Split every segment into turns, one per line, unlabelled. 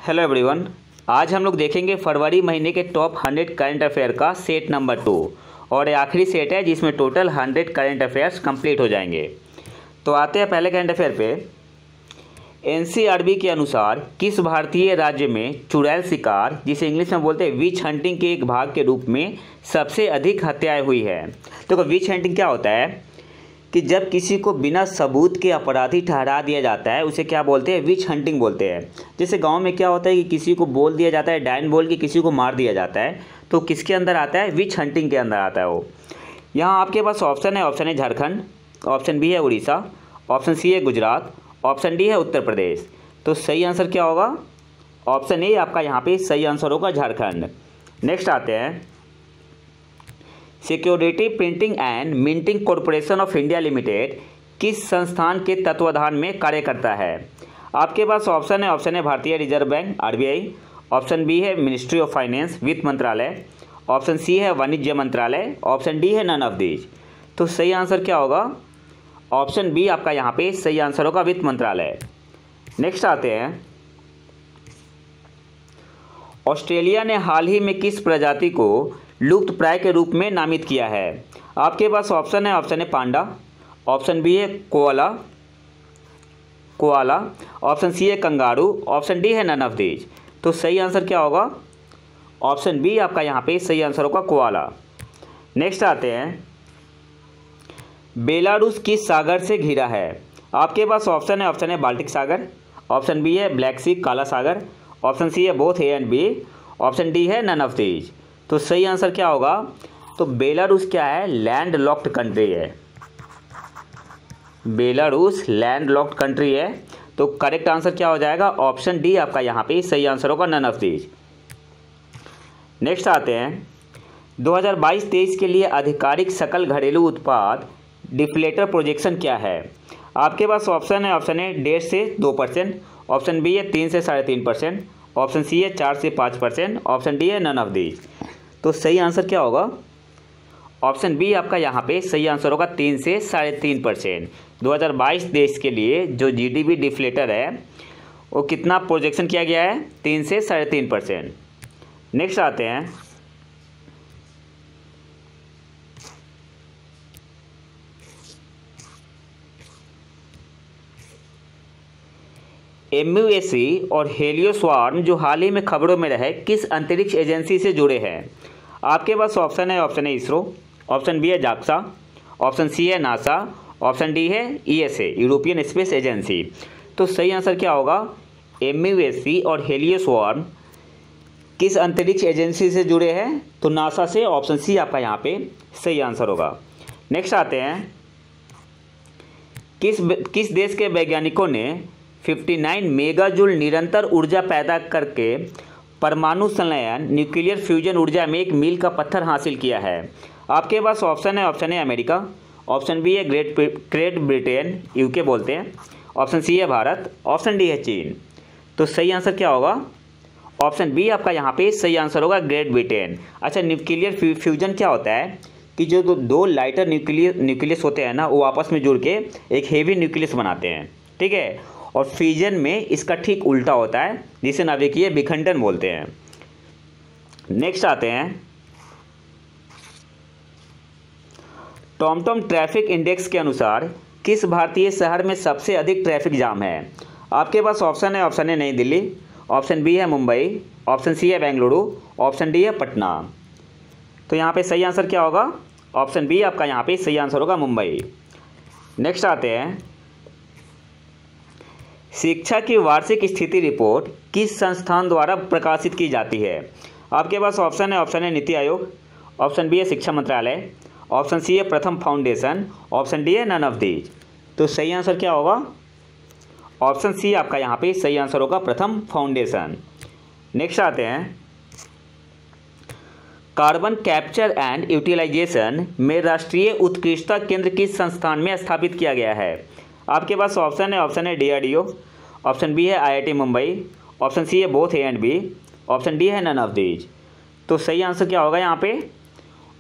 Hello everyone. आज हम लोग देखेंगे फरवरी महीने के टॉप 100 करंट अफेयर का सेट नंबर 2 और ये आखिरी सेट है जिसमें टोटल 100 करंट अफेयर्स कंप्लीट हो जाएंगे। तो आते हैं पहले करंट अफेयर पे। एनसीआरबी के अनुसार किस भारतीय राज्य में चुड़ैल शिकार, जिसे इंग्लिश में बोलते हैं विच हंटिंग के एक भाग के रूप में सबसे अधिक हत्याएं हुई है? तो विच हंटिंग क्या होता है कि जब किसी को बिना सबूत के अपराधी ठहरा दिया जाता है उसे क्या बोलते हैं? विच हंटिंग बोलते हैं। जैसे गांव में क्या होता है कि किसी को बोल दिया जाता है, डायन बोल के किसी को मार दिया जाता है, तो किसके अंदर आता है? विच हंटिंग के अंदर आता है वो। यहाँ आपके पास ऑप्शन है झारखंड, ऑप्शन बी है उड़ीसा, ऑप्शन सी है गुजरात, ऑप्शन डी है उत्तर प्रदेश। तो सही आंसर क्या होगा? ऑप्शन ए आपका यहाँ पे सही आंसर होगा, झारखंड। नेक्स्ट आते हैं, security printing and minting corporation of India limited किस संस्थान के तत्वाधान में कार्य करता है? आपके पास ऑप्शन है भारतीय reserve bank RBI, option B है मिनिस्ट्री ऑफ फाइनेंस वित्त मंत्रालय, ऑप्शन सी है वाणिज्य मंत्रालय, ऑप्शन डी है नन ऑफ दीज। तो सही आंसर क्या होगा? ऑप्शन बी आपका यहाँ पे सही आंसर होगा, वित्त मंत्रालय। नेक्स्ट आते हैं, ऑस्ट्रेलिया ने हाल ही में किस प्रजाति को लुप्त प्राय के रूप में नामित किया है? आपके पास ऑप्शन है पांडा, ऑप्शन बी है कोआला, ऑप्शन सी है कंगारू, ऑप्शन डी है नन ऑफ दीज। तो सही आंसर क्या होगा? ऑप्शन बी आपका यहाँ पे सही आंसर होगा, कोआला। नेक्स्ट आते हैं, बेलारूस किस सागर से घिरा है? आपके पास ऑप्शन है बाल्टिक सागर, ऑप्शन बी है ब्लैक सी काला सागर, ऑप्शन सी है both A and B, option D है नन ऑफ दीज। तो सही आंसर क्या होगा? तो बेलारूस क्या है? लैंड लॉक्ड कंट्री है। बेलारूस लैंड लॉक्ड कंट्री है। तो करेक्ट आंसर क्या हो जाएगा? ऑप्शन डी आपका यहाँ पे सही आंसर होगा, नन ऑफ दीज। नेक्स्ट आते हैं, 2022-23 के लिए आधिकारिक सकल घरेलू उत्पाद डिफ्लेटर प्रोजेक्शन क्या है? आपके पास ऑप्शन है 1.5 से 2%, ऑप्शन बी है 3 से 3.5%, ऑप्शन सी है 4 से 5%, ऑप्शन डी है नन ऑफ दीज। तो सही आंसर क्या होगा? ऑप्शन बी आपका यहाँ पे सही आंसर होगा, 3 से 3.5%। 2022 के लिए जो जीडीपी डिफ्लेटर है वो कितना प्रोजेक्शन किया गया है? 3 से 3.5%। नेक्स्ट आते हैं, MUSC और हेलियोस्वार्म जो हाल ही में खबरों में रहे किस अंतरिक्ष एजेंसी से जुड़े हैं? आपके पास ऑप्शन है इसरो, ऑप्शन बी है जाक्सा, ऑप्शन सी है नासा, ऑप्शन डी है ESA यूरोपियन स्पेस एजेंसी। तो सही आंसर क्या होगा? MUSC और हेलियोस्वार्म किस अंतरिक्ष एजेंसी से जुड़े हैं? तो नासा से, ऑप्शन सी आपका यहाँ पे सही आंसर होगा। नेक्स्ट आते हैं, किस देश के वैज्ञानिकों ने 59 मेगाजूल निरंतर ऊर्जा पैदा करके परमाणु संलयन न्यूक्लियर फ्यूजन ऊर्जा में एक मील का पत्थर हासिल किया है? आपके पास ऑप्शन है अमेरिका, ऑप्शन बी है ग्रेट ब्रिटेन UK बोलते हैं, ऑप्शन सी है भारत, ऑप्शन डी है चीन। तो सही आंसर क्या होगा? ऑप्शन बी आपका यहाँ पे सही आंसर होगा, ग्रेट ब्रिटेन। अच्छा, न्यूक्लियर फ्यूजन क्या होता है कि जो दो लाइटर न्यूक्लियस होते हैं ना, वो आपस में जुड़ के एक हेवी न्यूक्लियस बनाते हैं, ठीक है। और फ्यूजन में इसका ठीक उल्टा होता है, जिसे नाभिकीय विखंडन बोलते हैं। नेक्स्ट आते हैं, टॉमटॉम ट्रैफिक इंडेक्स के अनुसार किस भारतीय शहर में सबसे अधिक ट्रैफिक जाम है? आपके पास ऑप्शन है नई दिल्ली, ऑप्शन बी है मुंबई, ऑप्शन सी है बेंगलुरु, ऑप्शन डी है पटना। तो यहाँ पे सही आंसर क्या होगा? ऑप्शन बी आपका यहाँ पे सही आंसर होगा, मुंबई। नेक्स्ट आते हैं, शिक्षा की वार्षिक स्थिति रिपोर्ट किस संस्थान द्वारा प्रकाशित की जाती है? आपके पास ऑप्शन है नीति आयोग, ऑप्शन बी है शिक्षा मंत्रालय, ऑप्शन सी है प्रथम फाउंडेशन, ऑप्शन डी है नन ऑफ दीज। तो सही आंसर क्या होगा? ऑप्शन सी आपका यहाँ पे सही आंसर होगा, प्रथम फाउंडेशन। नेक्स्ट आते हैं, कार्बन कैप्चर एंड यूटिलाइजेशन में राष्ट्रीय उत्कृष्टता केंद्र किस संस्थान में स्थापित किया गया है? आपके पास ऑप्शन है DRDO, ऑप्शन बी है IIT मुंबई, ऑप्शन सी है both A and B, option D है नन ऑफ दीज। तो सही आंसर क्या होगा यहाँ पे?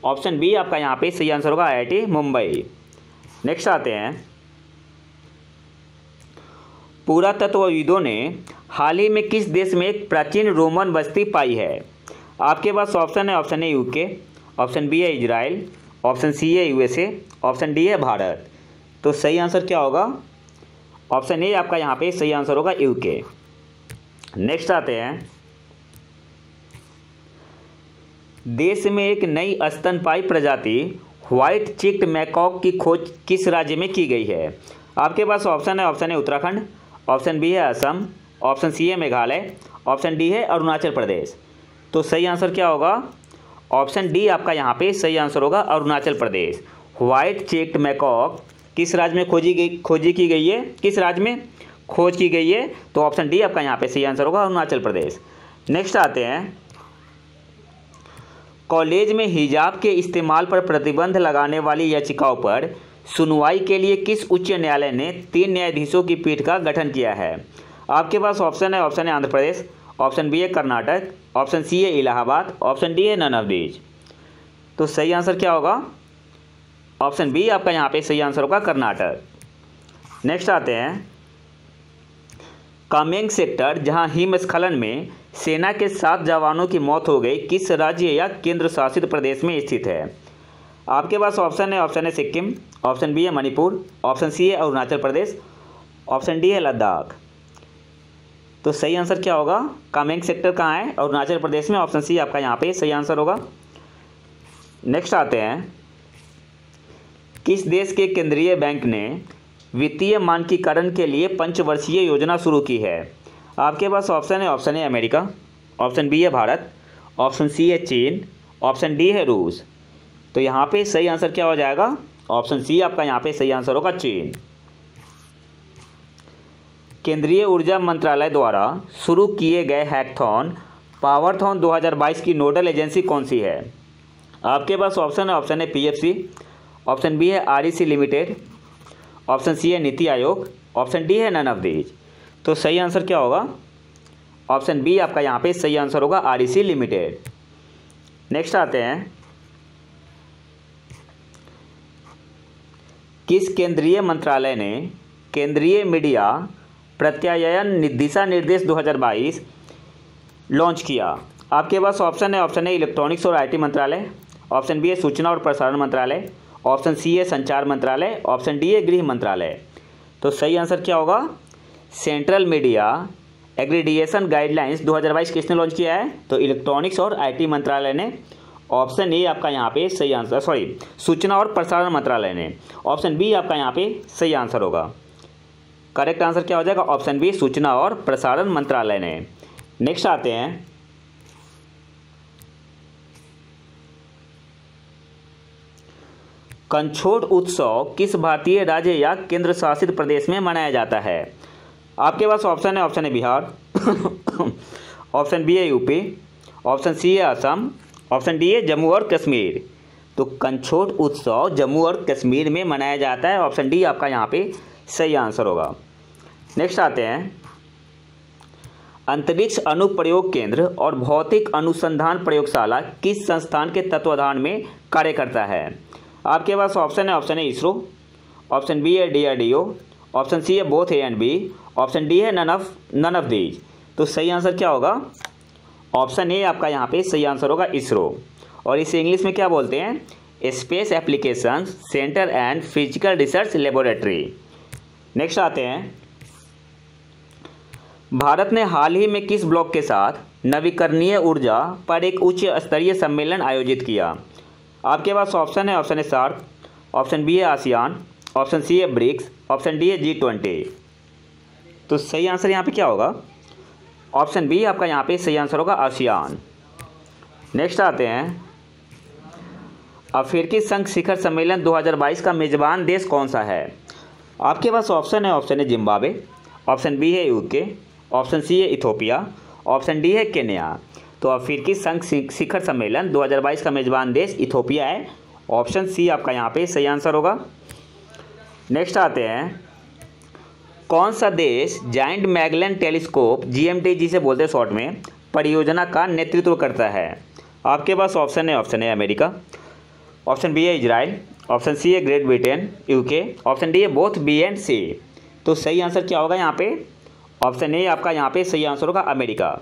ऑप्शन बी आपका यहाँ पे सही आंसर होगा, IIT मुंबई। नेक्स्ट आते हैं, पुरातत्वविदों ने हाल ही में किस देश में एक प्राचीन रोमन बस्ती पाई है? आपके पास ऑप्शन है, option A UK, option B है इजराइल, ऑप्शन सी है यूएसए, ऑप्शन डी है भारत। तो सही आंसर क्या होगा? ऑप्शन ए आपका यहाँ पे सही आंसर होगा, यूके। नेक्स्ट आते हैं, देश में एक नई स्तनपायी प्रजाति व्हाइट चिक्ड मैकॉक की खोज किस राज्य में की गई है? आपके पास ऑप्शन है, option A Uttarakhand, option B है असम, ऑप्शन सी है मेघालय, ऑप्शन डी है अरुणाचल प्रदेश। तो सही आंसर क्या होगा? ऑप्शन डी आपका यहाँ पे सही आंसर होगा, Arunachal Pradesh. White cheeked macaque किस राज्य में खोजी की गई है? किस राज्य में खोज की गई है? तो ऑप्शन डी आपका यहाँ पे सही आंसर होगा, अरुणाचल प्रदेश। नेक्स्ट आते हैं, कॉलेज में हिजाब के इस्तेमाल पर प्रतिबंध लगाने वाली याचिकाओं पर सुनवाई के लिए किस उच्च न्यायालय ने 3 न्यायाधीशों की पीठ का गठन किया है? आपके पास ऑप्शन है, option A Andhra Pradesh, option B है कर्नाटक, ऑप्शन सी है इलाहाबाद, ऑप्शन डी है नन ऑफ दीज। तो सही आंसर क्या होगा? ऑप्शन बी आपका यहाँ पे सही आंसर होगा, कर्नाटक। नेक्स्ट आते हैं, कामेंग सेक्टर जहां हिमस्खलन में सेना के 7 जवानों की मौत हो गई, किस राज्य या केंद्र शासित प्रदेश में स्थित है? आपके पास ऑप्शन है, option A Sikkim, option B है मणिपुर, ऑप्शन सी है अरुणाचल प्रदेश, ऑप्शन डी है लद्दाख। तो सही आंसर क्या होगा? कामेंग सेक्टर कहाँ है? अरुणाचल प्रदेश में। ऑप्शन सी आपका यहाँ पे सही आंसर होगा। नेक्स्ट आते हैं, किस देश के केंद्रीय बैंक ने वित्तीय मानकीकरण के लिए पंचवर्षीय योजना शुरू की है? आपके पास ऑप्शन है, option A America, option B है भारत, ऑप्शन सी है चीन, ऑप्शन डी है रूस। तो यहाँ पे सही आंसर क्या हो जाएगा? ऑप्शन सी आपका यहाँ पे सही आंसर होगा, चीन। केंद्रीय ऊर्जा मंत्रालय द्वारा शुरू किए गए हैकथॉन पावरथॉन 2022 की नोडल एजेंसी कौन सी है? आपके पास ऑप्शन है, option A PFC, option B है आरईसी लिमिटेड, ऑप्शन सी है नीति आयोग, ऑप्शन डी है नन ऑफ दीज। तो सही आंसर क्या होगा? ऑप्शन बी आपका यहाँ पे सही आंसर होगा, आरईसी लिमिटेड। नेक्स्ट आते हैं, किस केंद्रीय मंत्रालय ने केंद्रीय मीडिया प्रत्यायन दिशा निर्देश 2022 लॉन्च किया? आपके पास ऑप्शन है, ऑप्शन ए इलेक्ट्रॉनिक्स और आईटी मंत्रालय, ऑप्शन बी है सूचना और प्रसारण मंत्रालय, ऑप्शन सी है संचार मंत्रालय, ऑप्शन डी है गृह मंत्रालय। तो सही आंसर क्या होगा? सेंट्रल मीडिया एग्रीडिएशन गाइडलाइंस 2022 किसने लॉन्च किया है? तो इलेक्ट्रॉनिक्स और आईटी मंत्रालय ने। ऑप्शन ए आपका यहाँ पे सही आंसर, सूचना और प्रसारण मंत्रालय ने। ऑप्शन बी आपका यहाँ पे सही आंसर होगा। करेक्ट आंसर क्या हो जाएगा? ऑप्शन बी, सूचना और प्रसारण मंत्रालय ने। नेक्स्ट आते हैं, कंछोट उत्सव किस भारतीय राज्य या केंद्र शासित प्रदेश में मनाया जाता है? आपके पास ऑप्शन है, option A Bihar, option B है यूपी, ऑप्शन सी है असम, ऑप्शन डी है जम्मू और कश्मीर। तो कंछोट उत्सव जम्मू और कश्मीर में मनाया जाता है। ऑप्शन डी आपका यहाँ पे सही आंसर होगा। नेक्स्ट आते हैं, अंतरिक्ष अनुप्रयोग केंद्र और भौतिक अनुसंधान प्रयोगशाला किस संस्थान के तत्वाधान में कार्य करता है? आपके पास ऑप्शन है, option A ISRO, option B है डीआरडीओ, ऑप्शन सी है both A and B, option D है नन ऑफ दीज। तो सही आंसर क्या होगा? ऑप्शन ए आपका यहाँ पे सही आंसर होगा, इसरो। और इसे इंग्लिश में क्या बोलते हैं? Space application centre and physical research laboratory. Next आते हैं, भारत ने हाल ही में किस ब्लॉक के साथ नवीकरणीय ऊर्जा पर एक उच्च स्तरीय सम्मेलन आयोजित किया? आपके पास ऑप्शन है, option A SAARC, option B है आसियान, ऑप्शन सी है ब्रिक्स, ऑप्शन डी है G20। तो सही आंसर यहाँ पे क्या होगा? ऑप्शन बी आपका यहाँ पे सही आंसर होगा, आसियान। नेक्स्ट आते हैं, अफ्रीकी संघ शिखर सम्मेलन 2022 का मेजबान देश कौन सा है? आपके पास ऑप्शन है, option A Zimbabwe, option B है यूके, ऑप्शन सी है इथोपिया, ऑप्शन डी है केन्या। तो अफ्रीकी संघ शिखर सम्मेलन 2022 का मेजबान देश इथोपिया है। ऑप्शन सी आपका यहाँ पे सही आंसर होगा। नेक्स्ट आते हैं, कौन सा देश जायंट मैगेलन टेलीस्कोप GMT जिसे बोलते हैं शॉर्ट में परियोजना का नेतृत्व करता है? आपके पास ऑप्शन है, option A America, option B है इजराइल, ऑप्शन सी है Great Britain UK, option D है बोथ बी एंड सी। तो सही आंसर क्या होगा यहाँ पे? ऑप्शन ए आपका यहाँ पे सही आंसर होगा अमेरिका।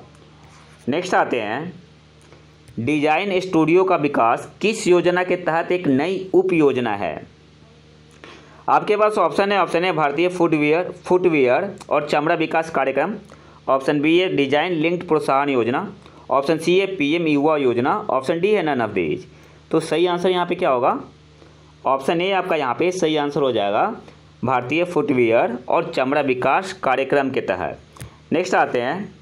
नेक्स्ट आते हैं, डिजाइन स्टूडियो का विकास किस योजना के तहत एक नई उप योजना है? आपके पास ऑप्शन है भारतीय फुटवियर और चमड़ा विकास कार्यक्रम, ऑप्शन बी है डिजाइन लिंक्ड प्रोत्साहन योजना, ऑप्शन सी है पीएम युवा योजना, ऑप्शन डी है नन ऑफ दीज। तो सही आंसर यहाँ पे क्या होगा? ऑप्शन ए आपका यहाँ पे सही आंसर हो जाएगा भारतीय फुटवियर और चमड़ा विकास कार्यक्रम के तहत। नेक्स्ट आते हैं,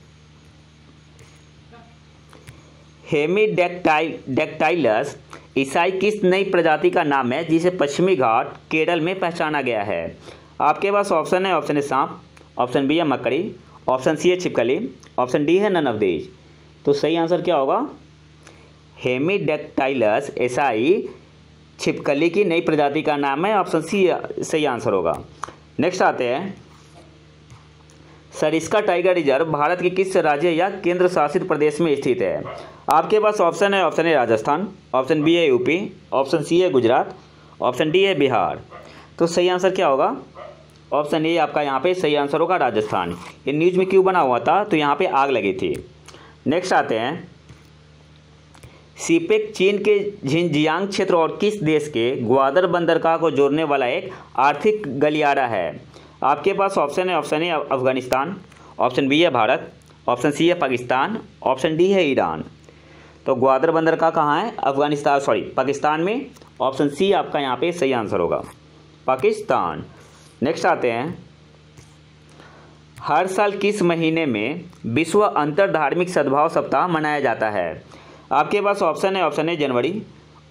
हेमीडेक्टाइलस ईसाई किस नई प्रजाति का नाम है जिसे पश्चिमी घाट केरल में पहचाना गया है? आपके पास ऑप्शन है सांप, ऑप्शन बी है मकड़ी, ऑप्शन सी है छिपकली, ऑप्शन डी है नन ऑफ दीज। तो सही आंसर क्या होगा? हेमीडेक्टाइलस ईसाई छिपकली की नई प्रजाति का नाम है, ऑप्शन सी सही आंसर होगा। नेक्स्ट आते हैं, सरिस्का टाइगर रिजर्व भारत के किस राज्य या केंद्र शासित प्रदेश में स्थित है? आपके पास ऑप्शन है राजस्थान, ऑप्शन बी है यूपी, ऑप्शन सी है गुजरात, ऑप्शन डी है बिहार। तो सही आंसर क्या होगा? ऑप्शन ए आपका यहाँ पे सही आंसर होगा राजस्थान। ये न्यूज़ में क्यों बना हुआ था? तो यहाँ पे आग लगी थी। नेक्स्ट आते हैं, सीपेक चीन के झिंजियांग क्षेत्र और किस देश के ग्वादर बंदरगाह को जोड़ने वाला एक आर्थिक गलियारा है? आपके पास ऑप्शन है अफगानिस्तान, ऑप्शन बी है भारत, ऑप्शन सी है पाकिस्तान, ऑप्शन डी है ईरान। तो ग्वादर बंदरगाह कहाँ है? पाकिस्तान में। ऑप्शन सी आपका यहाँ पे सही आंसर होगा पाकिस्तान। नेक्स्ट आते हैं, हर साल किस महीने में विश्व अंतर धार्मिक सद्भाव सप्ताह मनाया जाता है? आपके पास ऑप्शन है जनवरी,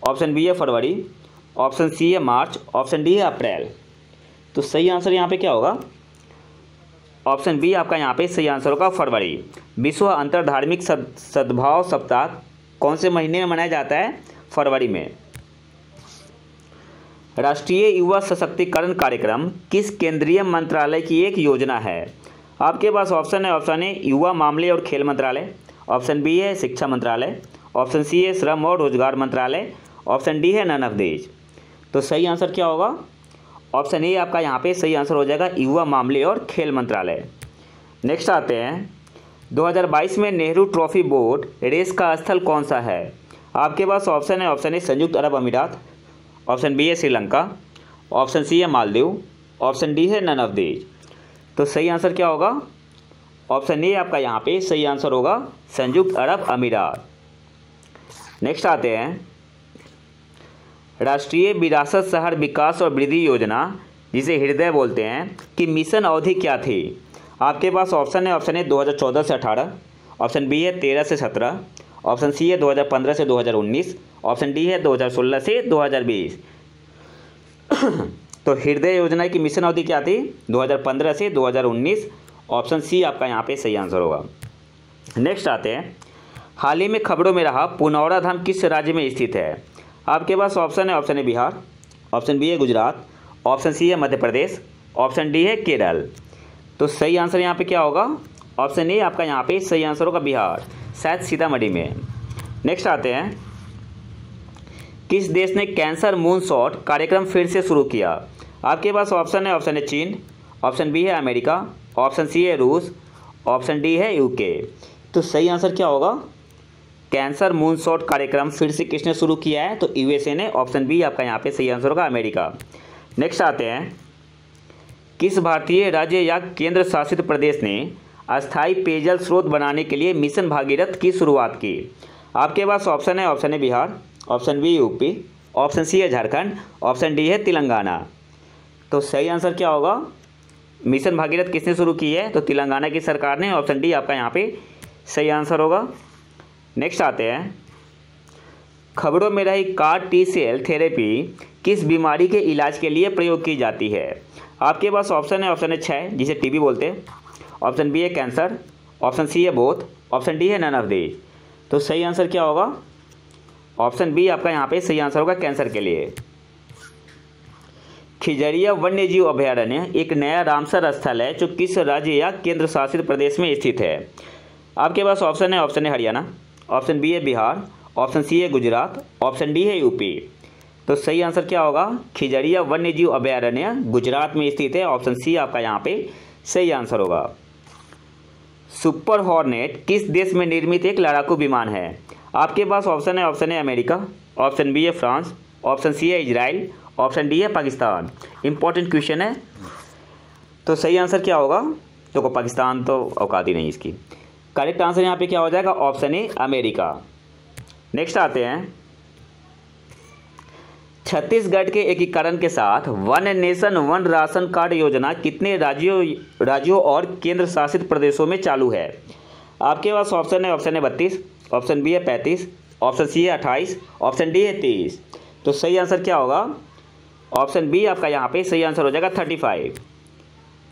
ऑप्शन बी है फरवरी, ऑप्शन सी है मार्च, ऑप्शन डी है अप्रैल। तो सही आंसर यहाँ पे क्या होगा? ऑप्शन बी आपका यहाँ पे सही आंसर होगा फरवरी। विश्व अंतर धार्मिक सद्भाव सप्ताह कौन से महीने में मनाया जाता है? फरवरी में। राष्ट्रीय युवा सशक्तिकरण कार्यक्रम किस केंद्रीय मंत्रालय की एक योजना है? आपके पास ऑप्शन है युवा मामले और खेल मंत्रालय, ऑप्शन बी है शिक्षा मंत्रालय, ऑप्शन सी है श्रम और रोजगार मंत्रालय, ऑप्शन डी है नन ऑफ दीज। तो सही आंसर क्या होगा? ऑप्शन ए आपका यहाँ पे सही आंसर हो जाएगा युवा मामले और खेल मंत्रालय। नेक्स्ट आते हैं, 2022 में नेहरू ट्रॉफी बोट रेस का स्थल कौन सा है? आपके पास ऑप्शन है संयुक्त अरब अमीरात, ऑप्शन बी है श्रीलंका, ऑप्शन सी है मालदीव, ऑप्शन डी है नन ऑफ दीज। तो सही आंसर क्या होगा? ऑप्शन ए आपका यहाँ पे सही आंसर होगा संयुक्त अरब अमीरात। नेक्स्ट आते हैं, राष्ट्रीय विरासत शहर विकास और वृद्धि योजना जिसे हृदय बोलते हैं कि मिशन अवधि क्या थी? आपके पास ऑप्शन है 2014 से 18, ऑप्शन बी है 13 से 17, ऑप्शन सी है 2015 से 2019, ऑप्शन डी है 2016 से 2020। तो हृदय योजना की मिशन अवधि क्या थी? 2015 से 2019, ऑप्शन सी आपका यहाँ पे सही आंसर होगा। नेक्स्ट आते हैं, हाल ही में खबरों में रहा पुनौरा धाम किस राज्य में स्थित है? आपके पास ऑप्शन है बिहार, ऑप्शन बी है गुजरात, ऑप्शन सी है मध्य प्रदेश, ऑप्शन डी है केरल। तो सही आंसर यहाँ पे क्या होगा? ऑप्शन ए आपका यहाँ पे सही आंसर होगा बिहार, शायद सीतामढ़ी में। नेक्स्ट आते हैं, किस देश ने कैंसर मूनशॉट कार्यक्रम फिर से शुरू किया? आपके पास ऑप्शन है चीन, ऑप्शन बी है अमेरिका, ऑप्शन सी है रूस, ऑप्शन डी है यूके। तो सही आंसर क्या होगा? कैंसर मूनशॉट कार्यक्रम फिर से किसने शुरू किया है? तो यूएसए ने। ऑप्शन बी आपका यहाँ पे सही आंसर होगा अमेरिका। नेक्स्ट आते हैं, किस भारतीय राज्य या केंद्र शासित प्रदेश ने अस्थायी पेयजल स्रोत बनाने के लिए मिशन भागीरथ की शुरुआत की? आपके पास ऑप्शन है Bihar, option B UP, option C है झारखंड, ऑप्शन डी है तेलंगाना। तो सही आंसर क्या होगा? मिशन भागीरथ किसने शुरू की है? तो तेलंगाना की सरकार ने। ऑप्शन डी आपका यहाँ पे सही आंसर होगा। नेक्स्ट आते हैं, खबरों में रही कार टी सेल थेरेपी किस बीमारी के इलाज के लिए प्रयोग की जाती है? आपके पास ऑप्शन है 6 जिसे टीबी बोलते हैं, ऑप्शन बी है कैंसर, ऑप्शन सी है बोथ, ऑप्शन डी है नन ऑफ दीज। तो सही आंसर क्या होगा? ऑप्शन बी आपका यहाँ पे सही आंसर होगा कैंसर के लिए। खिजरिया वन्यजीव अभयारण्य एक नया रामसर स्थल है जो किस राज्य या केंद्र शासित प्रदेश में स्थित है? आपके पास ऑप्शन है हरियाणा, ऑप्शन बी है बिहार, ऑप्शन सी है गुजरात, ऑप्शन डी है यूपी। तो सही आंसर क्या होगा? खिजरिया वन्यजीव अभयारण्य गुजरात में स्थित है। ऑप्शन सी आपका यहाँ पे सही आंसर होगा। सुपर हॉर्नेट किस देश में निर्मित एक लड़ाकू विमान है? आपके पास ऑप्शन है अमेरिका, ऑप्शन बी है फ्रांस, ऑप्शन सी है इजराइल, ऑप्शन डी है पाकिस्तान। इंपॉर्टेंट क्वेश्चन है। तो सही आंसर क्या होगा? देखो पाकिस्तान तो औकात ही नहीं इसकी। करेक्ट आंसर यहाँ पे क्या हो जाएगा? Option A America. नेक्स्ट आते हैं, छत्तीसगढ़ के एकीकरण के साथ one nation one ration card योजना कितने राज्यों और केंद्र शासित प्रदेशों में चालू है? आपके पास ऑप्शन है 32, ऑप्शन बी है 35, ऑप्शन सी है 28, ऑप्शन डी है 23। तो सही आंसर क्या होगा? ऑप्शन बी आपका यहाँ पे सही आंसर हो जाएगा 35।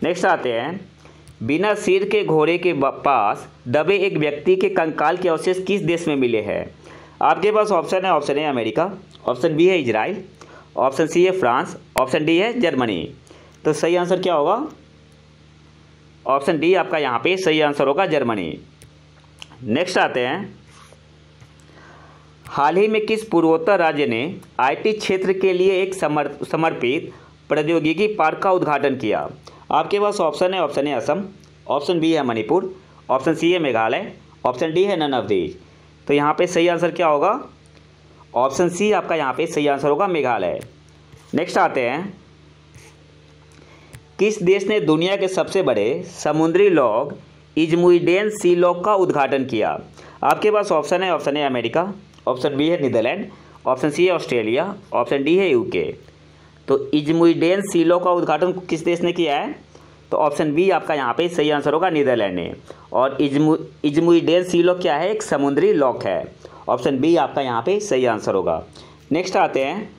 नेक्स्ट आते हैं, बिना सिर के घोड़े के पास दबे एक व्यक्ति के कंकाल के अवशेष किस देश में मिले हैं? आपके पास option A America, option B है इजराइल, ऑप्शन सी है फ्रांस, ऑप्शन डी है जर्मनी। तो सही आंसर क्या होगा? ऑप्शन डी आपका यहाँ पे सही आंसर होगा जर्मनी। नेक्स्ट आते हैं, हाल ही में किस पूर्वोत्तर राज्य ने आईटी क्षेत्र के लिए एक समर्पित प्रौद्योगिकी पार्क का उद्घाटन किया? आपके पास option A Assam, option B है मणिपुर, ऑप्शन सी है मेघालय, ऑप्शन डी है नन ऑफ दीज। तो यहाँ पे सही आंसर क्या होगा? ऑप्शन सी आपका यहाँ पे सही आंसर होगा मेघालय। नेक्स्ट आते हैं, किस देश ने दुनिया के सबसे बड़े समुद्री लॉग इजमुइडेन सी लॉग का उद्घाटन किया? आपके पास ऑप्शन है अमेरिका, ऑप्शन बी है नीदरलैंड, ऑप्शन सी है ऑस्ट्रेलिया, ऑप्शन डी है यूके। तो इजमुइडेन सी लॉग का उद्घाटन किस देश ने किया है? तो ऑप्शन बी आपका यहाँ पे सही आंसर होगा नीदरलैंड ने। और इजमुइडेन सी लॉग क्या है? एक समुद्री लॉक है। ऑप्शन बी आपका यहाँ पे सही आंसर होगा। नेक्स्ट आते हैं,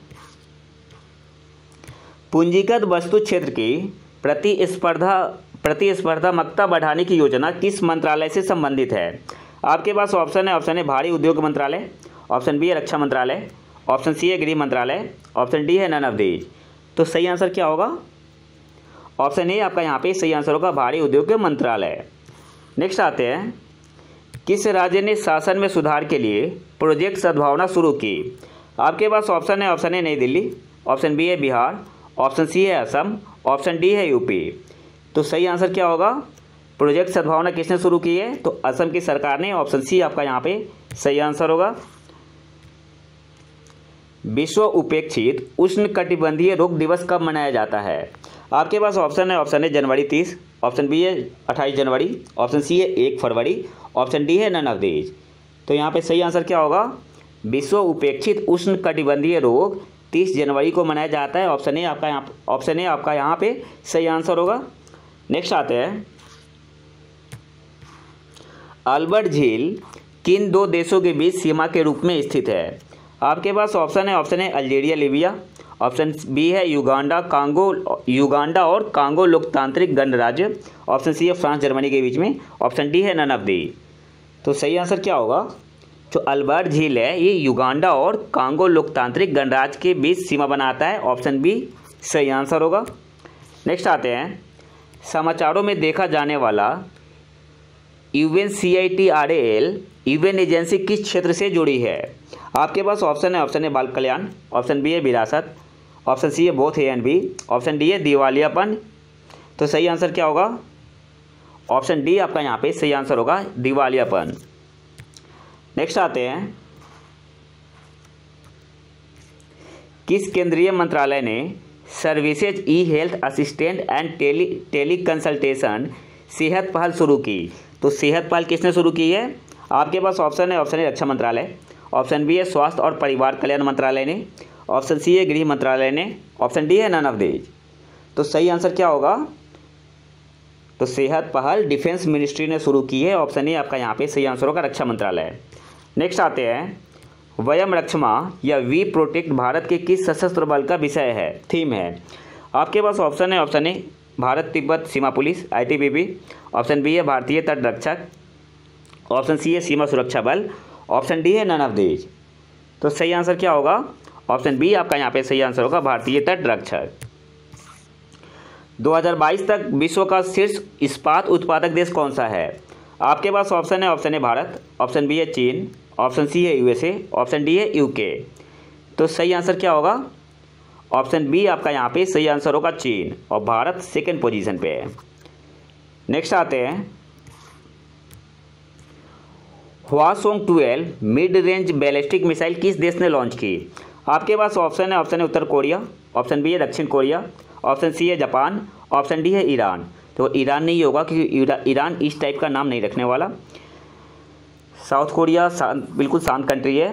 पूंजीगत वस्तु क्षेत्र की प्रतिस्पर्धात्मकता बढ़ाने की योजना किस मंत्रालय से संबंधित है? आपके पास ऑप्शन है भारी उद्योग मंत्रालय, ऑप्शन बी है रक्षा मंत्रालय, ऑप्शन सी है गृह मंत्रालय, ऑप्शन डी है नन ऑफ दीज। तो सही आंसर क्या होगा? ऑप्शन ए आपका यहाँ पे सही आंसर होगा भारी उद्योग मंत्रालय। नेक्स्ट आते हैं, किस राज्य ने शासन में सुधार के लिए प्रोजेक्ट सद्भावना शुरू की? आपके पास ऑप्शन है नई दिल्ली, ऑप्शन बी है बिहार, ऑप्शन सी है असम, ऑप्शन डी है यूपी। तो सही आंसर क्या होगा? प्रोजेक्ट सद्भावना किसने शुरू की है? तो असम की सरकार ने। ऑप्शन सी आपका यहाँ पे सही आंसर होगा। विश्व उपेक्षित उष्णकटिबंधीय रोग दिवस कब मनाया जाता है? आपके पास ऑप्शन है जनवरी 30, ऑप्शन बी है 28 जनवरी, ऑप्शन सी है 1 फरवरी, ऑप्शन डी है नन ऑफ दीज। तो यहाँ पे सही आंसर क्या होगा? विश्व उपेक्षित उष्णकटिबंधीय रोग 30 जनवरी को मनाया जाता है। ऑप्शन ए आपका यहाँ पे सही आंसर होगा। नेक्स्ट आते हैं, अल्बर्ट झील किन दो देशों के बीच सीमा के रूप में स्थित है? आपके पास ऑप्शन है अल्जीरिया लीबिया, ऑप्शन बी है युगांडा और कांगो लोकतांत्रिक गणराज्य, ऑप्शन सी है फ्रांस जर्मनी के बीच में, ऑप्शन डी है नन ऑफ दी। तो सही आंसर क्या होगा? जो अल्बर्ट झील है ये युगांडा और कांगो लोकतांत्रिक गणराज्य के बीच सीमा बनाता है। ऑप्शन बी सही आंसर होगा। नेक्स्ट आते हैं, समाचारों में देखा जाने वाला UNCITRAL यूएन एजेंसी किस क्षेत्र से जुड़ी है? आपके पास ऑप्शन है बाल कल्याण, ऑप्शन बी है विरासत, ऑप्शन सी है both A and B, option D है दिवालियापन। तो सही आंसर क्या होगा? ऑप्शन डी आपका यहाँ पे सही आंसर होगा दिवालियापन। नेक्स्ट आते हैं, किस केंद्रीय मंत्रालय ने services e health assistant and teleconsultation सेहत पहल शुरू की? तो सेहत पहल किसने शुरू की है? आपके पास ऑप्शन है रक्षा मंत्रालय, ऑप्शन बी है स्वास्थ्य और परिवार कल्याण मंत्रालय ने, ऑप्शन सी है गृह मंत्रालय ने, ऑप्शन डी है नन ऑफ दीज। तो सही आंसर क्या होगा? तो सेहत पहल डिफेंस मिनिस्ट्री ने शुरू की है। ऑप्शन ए आपका यहाँ पे सही आंसर होगा रक्षा मंत्रालय। नेक्स्ट आते हैं, वयम रक्षमा या वी प्रोटेक्ट भारत के किस सशस्त्र बल का विषय है, थीम है? आपके पास ऑप्शन है भारत तिब्बत सीमा पुलिस ITBP, ऑप्शन बी है भारतीय तट रक्षक, ऑप्शन सी है सीमा सुरक्षा बल, ऑप्शन डी है नन ऑफ दीज। तो सही आंसर क्या होगा? ऑप्शन बी आपका यहाँ पे सही आंसर होगा भारतीय तट रक्षक। 2022 तक विश्व का शीर्ष इस्पात उत्पादक देश कौन सा है? आपके पास ऑप्शन है भारत, ऑप्शन बी है चीन, ऑप्शन सी है USA, ऑप्शन डी है UK। तो सही आंसर क्या होगा? ऑप्शन बी आपका यहाँ पे सही आंसर होगा चीन, और भारत सेकंड पोजीशन पे है। नेक्स्ट आते हैं, Hwasong 12 mid range ballistic missile किस देश ने लॉन्च की? आपके पास ऑप्शन है उत्तर कोरिया, ऑप्शन बी है दक्षिण कोरिया, ऑप्शन सी है जापान, ऑप्शन डी है ईरान। तो ईरान नहीं होगा क्योंकि ईरान इस टाइप का नाम नहीं रखने वाला। साउथ कोरिया बिल्कुल शांत कंट्री है।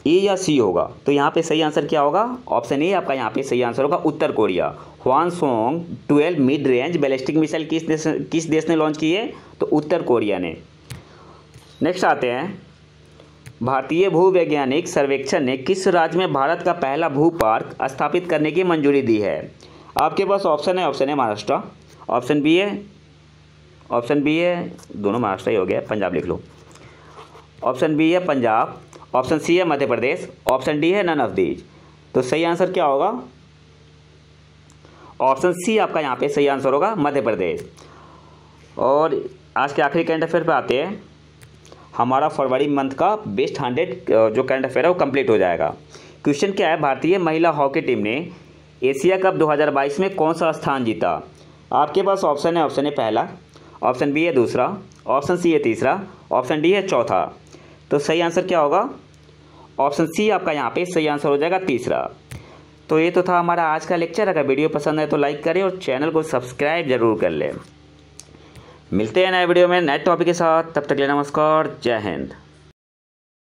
ए या सी होगा, तो यहाँ पे सही आंसर क्या होगा? ऑप्शन ए आपका यहाँ पे सही आंसर होगा, उत्तर Korea. Hwasong 12 mid range ballistic missile किस देश ने लॉन्च की है? तो उत्तर कोरिया ने। नेक्स्ट आते हैं, भारतीय भूवैज्ञानिक सर्वेक्षण ने किस राज्य में भारत का पहला भू पार्क स्थापित करने की मंजूरी दी है? आपके पास ऑप्शन है महाराष्ट्र, ऑप्शन बी है दोनों महाराष्ट्र ही हो गया, पंजाब लिख लो। ऑप्शन बी है पंजाब, ऑप्शन सी है मध्य प्रदेश, ऑप्शन डी है नन ऑफ दीज। तो सही आंसर क्या होगा? ऑप्शन सी आपका यहाँ पे सही आंसर होगा, मध्य प्रदेश। और आज के आखिरी करंट अफेयर पे आते हैं। हमारा फरवरी मंथ का बेस्ट 100 जो करंट अफेयर है वो कंप्लीट हो जाएगा। क्वेश्चन क्या है, भारतीय महिला हॉकी टीम ने एशिया कप 2022 में कौन सा स्थान जीता? आपके पास ऑप्शन है पहला, ऑप्शन बी है दूसरा, ऑप्शन सी है तीसरा, ऑप्शन डी है चौथा। तो सही आंसर क्या होगा? ऑप्शन सी आपका यहाँ पे सही आंसर हो जाएगा, तीसरा। तो ये तो था हमारा आज का लेक्चर। अगर वीडियो पसंद है तो लाइक करें और चैनल को सब्सक्राइब जरूर कर लें। मिलते हैं नए वीडियो में नए टॉपिक के साथ, तब तक के लिए नमस्कार, जय हिंद।